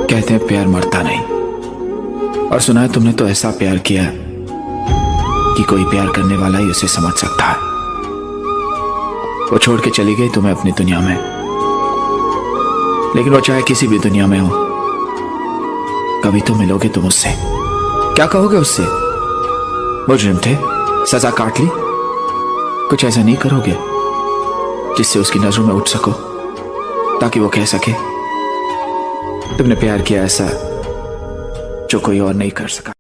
कहते हैं प्यार मरता नहीं, और सुना है तुमने तो ऐसा प्यार किया कि कोई प्यार करने वाला ही उसे समझ सकता है। वो छोड़ के चली गई तुम्हें अपनी दुनिया में, लेकिन वो चाहे किसी भी दुनिया में हो, कभी तो मिलोगे तुम उससे। क्या कहोगे उससे? मुजरिम थे, सजा काट ली, कुछ ऐसा नहीं करोगे जिससे उसकी नजरों में उठ सको, ताकि वो कह सके तुमने प्यार किया ऐसा जो कोई और नहीं कर सका।